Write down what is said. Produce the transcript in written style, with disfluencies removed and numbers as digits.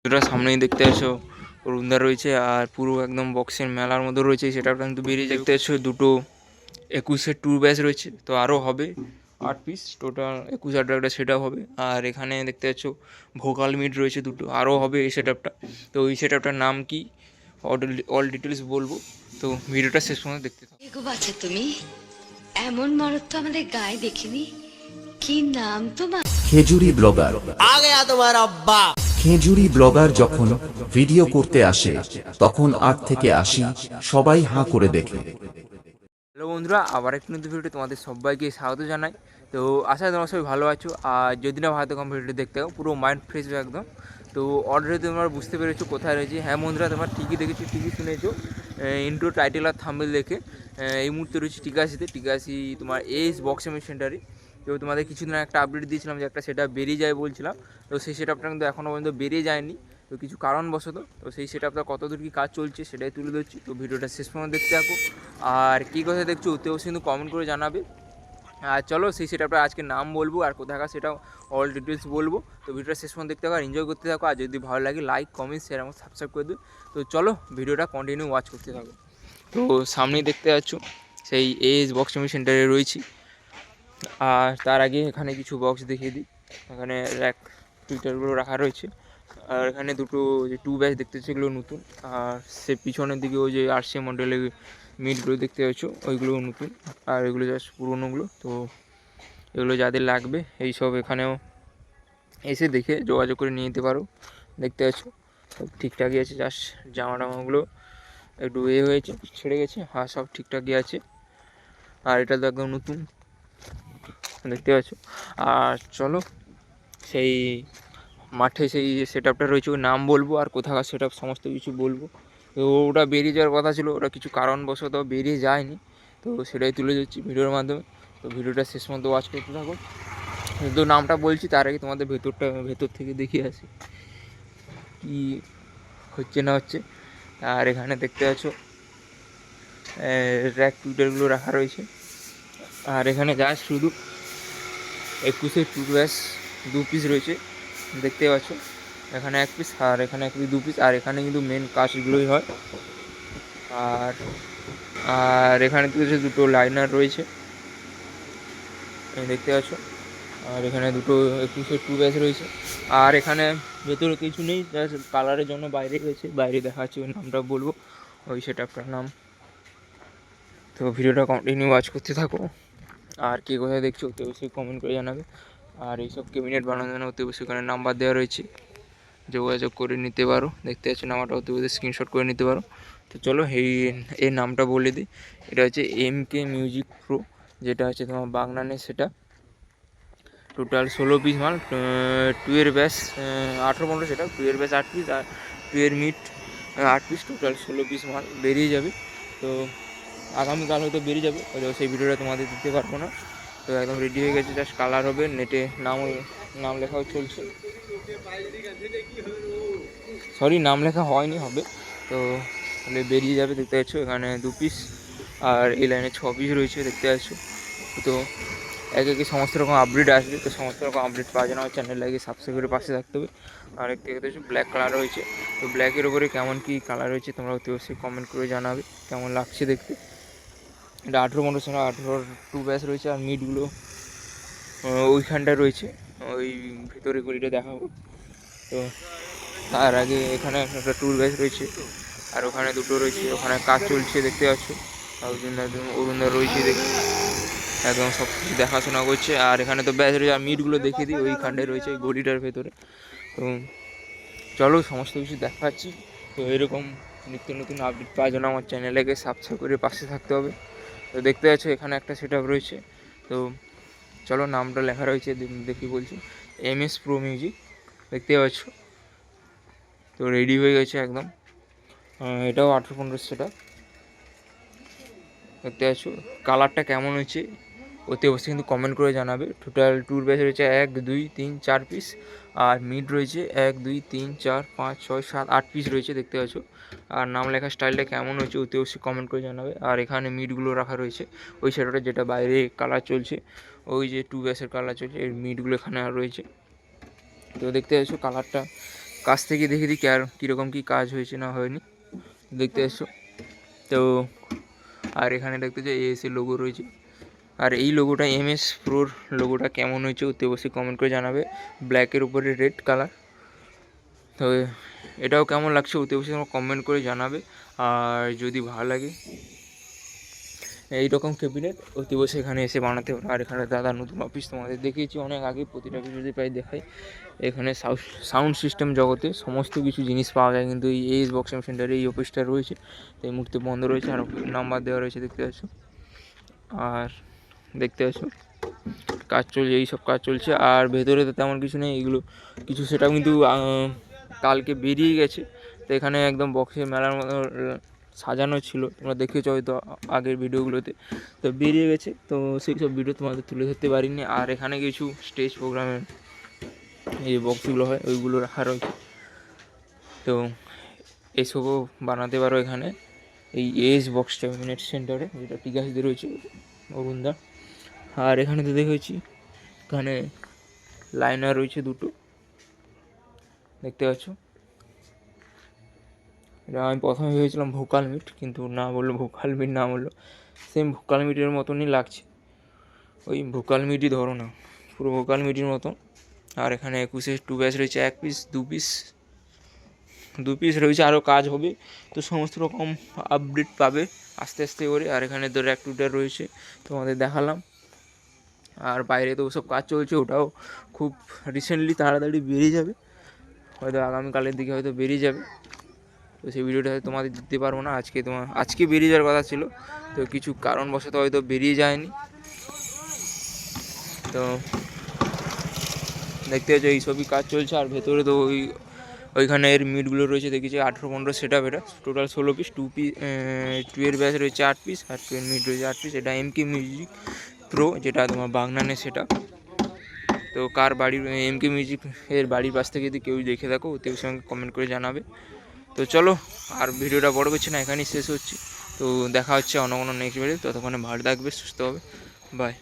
বন্ধুরা সামনেই দেখতে আসো রুমদা রয়েছে আর পুরো একদম বক্সের মেলার মধ্যে রয়েছে, সেটা কিন্তু বেরিয়ে দেখতে আসো। দুটো 21-এর ট্যুর ব্যাচ রয়েছে, তো আরও হবে 8 পিস টোটাল 21 একটা সেটআপ হবে। আর এখানে দেখতে পাচ্ছ ভোকাল মিট রয়েছে দুটো, আরও হবে এই সেটআপটা। তো এই সেটআপটার নাম কি অল ডিটেলস বলবো, তো ভিডিওটা শেষ পর্যন্ত দেখতে থাকো। এগো বাছা, তুমি এমন মরদ তো আমাদের গায়ে দেখিনি। কি নাম তোমার? খেজুরি ব্লগার। आ गया तुम्हारा अब्बा। খেজুরি ব্লগার যখন ভিডিও করতে আসে তখন 8 থেকে 80 সবাই হাঁ করে দেখে। হ্যালো বন্ধুরা, আবার একটু নতুন ভিডিওতে তোমাদের সবাইকে স্বাগত জানাই। তো আশা করি তোমরা সবাই ভালো আছো, আর যদি না ভালো থাকো ভিডিওটি দেখতে হবে, পুরো মাইন্ড ফ্রেশ হবে একদম। তো অলরেডি তোমরা বুঝতে পেরেছো কোথায় রয়েছে। হ্যাঁ বন্ধুরা, তোমরা ঠিকই দেখেছো, ঠিকই শুনেছো, ইন্ট্রো টাইটেল আর থাম্বনেল দেখে। এই মুহূর্তে রয়েছে টিকাসি তোমার এস বক্সিং সেন্টারে। তো তোমাদের কিছুদিন একটা আপডেট দিয়েছিলাম যে একটা সেটআপ বেরিয়ে যায় বলছিলাম, তো সেই সেটআপটা কিন্তু এখনও পর্যন্ত বেরিয়ে যায়নি। তো কিছু কারণবশত তো সেই সেটআপটা কতদূর কী কাজ চলছে সেটাই তুলে ধরছি। তো ভিডিওটা শেষ পর্যন্ত দেখতে থাকো, আর কী কথা দেখছো ওতেও কিন্তু কমেন্ট করে জানাবে। আর চলো সেই সেটআপটা আজকে নাম বলবো আর কোথাকার সেটা অল ডিটেলস বলবো। তো ভিডিওটা শেষ পর্যন্ত দেখতে থাকো আর এনজয় করতে থাকো, আর যদি ভালো লাগে লাইক কমেন্ট শেয়ার এবং সাবস্ক্রাইব করে দিও। তো চলো ভিডিওটা কন্টিনিউ ওয়াচ করতে থাকো। তো সামনেই দেখতে পাচ্ছ সেই এস বক্সিং সেন্টারে রয়েছি। আর তার আগে এখানে কিছু বক্স দেখিয়ে দিই। এখানে র্যাক টুইটারগুলো রাখা রয়েছে, আর এখানে দুটো যে টু ব্যাচ দেখতে সেগুলো নতুন। আর সে পিছনের দিকে ওই যে আরসি মডেলের মিটগুলো দেখতে পাচ্ছ ওইগুলো নতুন, আর এগুলো জাস্ট পুরোনোগুলো। তো এগুলো যাদের লাগবে এই সব এখানেও এসে দেখে যোগাযোগ করে নিয়ে যেতে পারো। দেখতে পাচ্ছ সব ঠিকঠাকই আছে, জাস্ট জামা টামাগুলো একটু হয়েছে, ছেড়ে গেছে, আর সব ঠিকঠাকই আছে। আর এটা তো একদম নতুন দেখতে পাচ্ছ। আর চলো সেই মাঠে সেই সেটআপটা রয়েছে ওই নাম বলবো আর কোথাকার সেটআপ সমস্ত কিছু বলবো। তো ওটা বেরিয়ে যাওয়ার কথা ছিল, ওটা কিছু কারণবশত বেরিয়ে যায়নি, তো সেটাই তুলে ধরছি ভিডিওর মাধ্যমে। তো ভিডিওটা শেষ পর্যন্ত ওয়াচ করতে থাকো। তো নামটা বলছি তার আগে তোমাদের ভেতর থেকে দেখিয়ে আসি কি হচ্ছে না হচ্ছে। আর এখানে দেখতে পাচ্ছ র্যাক টুইটারগুলো রাখা রয়েছে। আর এখানে যা শুধু 21-এর টু ব্যাচ 2 পিস রয়েছে দেখতে পাচ্ছ। এখানে 1 পিস আর এখানে 1 পিস 2 পিস, আর এখানে কিন্তু মেন কাজগুলোই হয়। আর আর এখানে দুটো লাইনার রয়েছে দেখতে পাচ্ছ। আর এখানে দুটো 21-এর টু ব্যাচ রয়েছে। আর এখানে ভেতরে কিছু নেই, জাস্ট কালারের জন্য বাইরে রয়েছে, বাইরে দেখা যাচ্ছে ওই নামটা বলবো, ওই সেটআপটার নাম। তো ভিডিওটা কন্টিনিউ ওয়াচ করতে থাকো, আর কে কোথায় দেখছো অতি অবশ্যই কমেন্ট করে জানাবে। আর এইসব ক্যাবিনেট বানানোর জন্য অতি অবশ্যই এখানে নাম্বার দেওয়া রয়েছে, যোগাযোগ করে নিতে পারো। দেখতে পাচ্ছ নাম্বারটা অতি অবশ্যই স্ক্রিনশট করে নিতে পারো। তো চলো এই নামটা বলে দিই, এটা হচ্ছে MK মিউজিক প্রো, যেটা হচ্ছে তোমার বাগনানের সেটা। টোটাল 16 পিস মাল, 2-এর ব্যাস 18-15 সেটা, 2-এর ব্যাস 8 পিস, আর 2-এর মিট 8 পিস, টোটাল 16 পিস মাল বেরিয়ে যাবে। তো আগামীকাল হয়তো বেরিয়ে যাবে, হয়তো সেই ভিডিওটা তোমাদের দিতে পারবো না। তো একদম রেডি হয়ে গেছে, জাস্ট কালার হবে, নেটে নাম লেখাও চলছে, সরি নাম লেখা হয়নি, হবে। তো তাহলে বেরিয়ে যাবে দেখতে পাচ্ছ। এখানে 2 পিস আর এই লাইনে 6 পিস রয়েছে দেখতে পাচ্ছ। তো একে সমস্ত রকম আপডেট আসবে, তো সমস্ত রকম আপডেট পাওয়ার জন্য আমার চ্যানেল লাগে সাবস্ক্রাইব করে পাশে থাকতে হবে। আর একটু দেখতে পাচ্ছ ব্ল্যাক কালার রয়েছে, তো ব্ল্যাকের ওপরে কেমন কী কালার রয়েছে তোমরা অতি অবশ্যই কমেন্ট করে জানাবে কেমন লাগছে দেখতে। এটা 18-15 সময় 18-র টু ব্যাচ রয়েছে, আর মিটগুলো ওইখানটায় রয়েছে, ওই ভিতরে গলিটা দেখাবো। তো তার আগে এখানে একটা টুর ব্যাচ রয়েছে, আর ওখানে দুটো রয়েছে, ওখানে কাজ চলছে দেখতে পাচ্ছ। অরুণদা রয়েছে দেখতে, একদম সব কিছু দেখাশোনা করছে। আর এখানে তো ব্যাচ রয়েছে, আর মিটগুলো দেখিয়ে দিই ওইখানটায় রয়েছে ওই গলিটার ভেতরে। তো চলো সমস্ত কিছু দেখাচ্ছি। তো এরকম নিত্য নতুন আপডেট পাওয়ার জন্য আমার চ্যানেলকে সাবস্ক্রাইব করে পাশে থাকতে হবে। তো দেখতে পাচ্ছ এখানে একটা সেটআপ রয়েছে। তো চলো নামটা লেখা রয়েছে দেখি বলছি, MS প্রো মিউজিক দেখতে পাচ্ছ। তো রেডি হয়ে গেছে একদম, এটাও 18-15 সেটআপ দেখতে পাচ্ছ। কালারটা কেমন হয়েছে অতি অবশ্যই কিন্তু কমেন্ট করে জানাবে। টোটাল টুর ব্যাচ রয়েছে 1 2 3 4 পিস, আর মিড রয়েছে 1 2 3 4 5 6 7 8 পিস রয়েছে দেখতে পাচ্ছ। আর নাম লেখার স্টাইলটা কেমন হয়েছে অতি অবশ্যই কমেন্ট করে জানাবে। আর এখানে মিডগুলো রাখা রয়েছে ওই সেটটা, যেটা বাইরে কালার চলছে, ওই যে টু ব্যাচের কালার চলছে, এর মিডগুলো এখানে আর রয়েছে। তো দেখতে পাচ্ছ কাছ থেকে দেখে দিই আর কীরকম কী কাজ হয়েছে না হয়নি, দেখতে এসো। তো আর এখানে দেখতে যে এএসএ লোগো রয়েছে, আর এই লোগোটা এমএস প্রোর লোগোটা কেমন হয়েছে অতি অবশ্যই কমেন্ট করে জানাবে। ব্ল্যাকের উপরে রেড কালার, তো এটাও কেমন লাগছে অতি অবশ্যই তোমরা কমেন্ট করে জানাবে। আর যদি ভালো লাগে এইরকম ক্যাবিনেট অতি অবশ্যই এখানে এসে বানাতে পারো। আর এখানে দাদা নতুন অফিস তোমাদের দেখিয়েছি অনেক আগে, প্রতিটা ভিডিওতে প্রায় দেখাই। এখানে সাউন্ড সিস্টেম জগতে সমস্ত কিছু জিনিস পাওয়া যায়, কিন্তু এই এস বক্সিং সেন্টারে এই অফিসটা রয়েছে, তো এই মুহূর্তে বন্ধ রয়েছে। আর নাম্বার দেওয়া রয়েছে দেখতে পাচ্ছ, আর দেখতে পাচ্ছ কাজ চলছে, এইসব কাজ চলছে। আর ভেতরে তো তেমন কিছু নেই, এগুলো কিছু সেটা কিন্তু কালকে বেরিয়ে গেছে। তো এখানে একদম বক্সের মেলার মতো সাজানো ছিল, তোমরা দেখেছো হয়তো আগের ভিডিওগুলোতে, তো বেরিয়ে গেছে। তো সেই সব ভিডিও তোমাদের তুলে ধরতে পারিনি। আর এখানে কিছু স্টেজ প্রোগ্রামের এই বক্সগুলো হয় ওইগুলো রাখা রয়েছে, তো এসবও বানাতে পারো এখানে এই এস বক্স ক্যাবিনেট সেন্টারে, যেটা টিকাশিতে রয়েছে অরুণদা। আর এখানে তো দেখেছি এখানে লাইনার রয়েছে দুটো, দেখতে পাচ্ছ। এটা আমি প্রথমে ভেবেছিলাম ভোকাল মিট, কিন্তু না বললো ভোকাল মিট, না বললো সেম ভোকাল মিটের মতনই লাগছে, ওই ভোকাল মিটই ধরো না, পুরো ভোকাল মিটের মতন। আর এখানে 21-এর 2 ব্যাচ রয়েছে, 1 পিস 2 পিস রয়েছে, আরও কাজ হবে, তো সমস্ত রকম আপডেট পাবে আস্তে আস্তে করে। আর এখানে তো র্যাক টুটার রয়েছে, তোমাদের দেখালাম। আর বাইরে তো ওসব কাজ চলছে, ওটাও খুব রিসেন্টলি তাড়াতাড়ি বেরিয়ে যাবে, হয়তো আগামীকালের দিকে হয়তো বেরিয়ে যাবে। তো সেই ভিডিওটা হয়তো তোমাদের দিতে পারবো না আজকে বেরিয়ে যাওয়ার কথা ছিল, তো কিছু কারণবশত হয়তো বেরিয়ে যায়নি। তো দেখতে পাচ্ছ এইসবই কাজ চলছে। আর ভেতরে তো ওইখানে এর মিটগুলো রয়েছে, দেখেছি 18-15 সেট আপ, এটা টোটাল 16 পিস, 2 এর ব্যাচ রয়েছে 8 পিস, আর 2 এর মিট রয়েছে 8 পিস। এটা এমকে মিউজিক প্রো, যেটা তোমার বাগনানে সেটা। তো কার বাড়ির এমকে মিউজিক এর বাড়ির পাশ থেকে যদি কেউ দেখে থাকো ওদের সঙ্গে কমেন্ট করে জানাবে। তো চলো আর ভিডিওটা বড় করছি না, এখানেই শেষ হচ্ছে। তো দেখা হচ্ছে অন্য কোনো নেক্সট ভিডিও, ততক্ষণে ভালো থাকবে, সুস্থ হবে, বাই।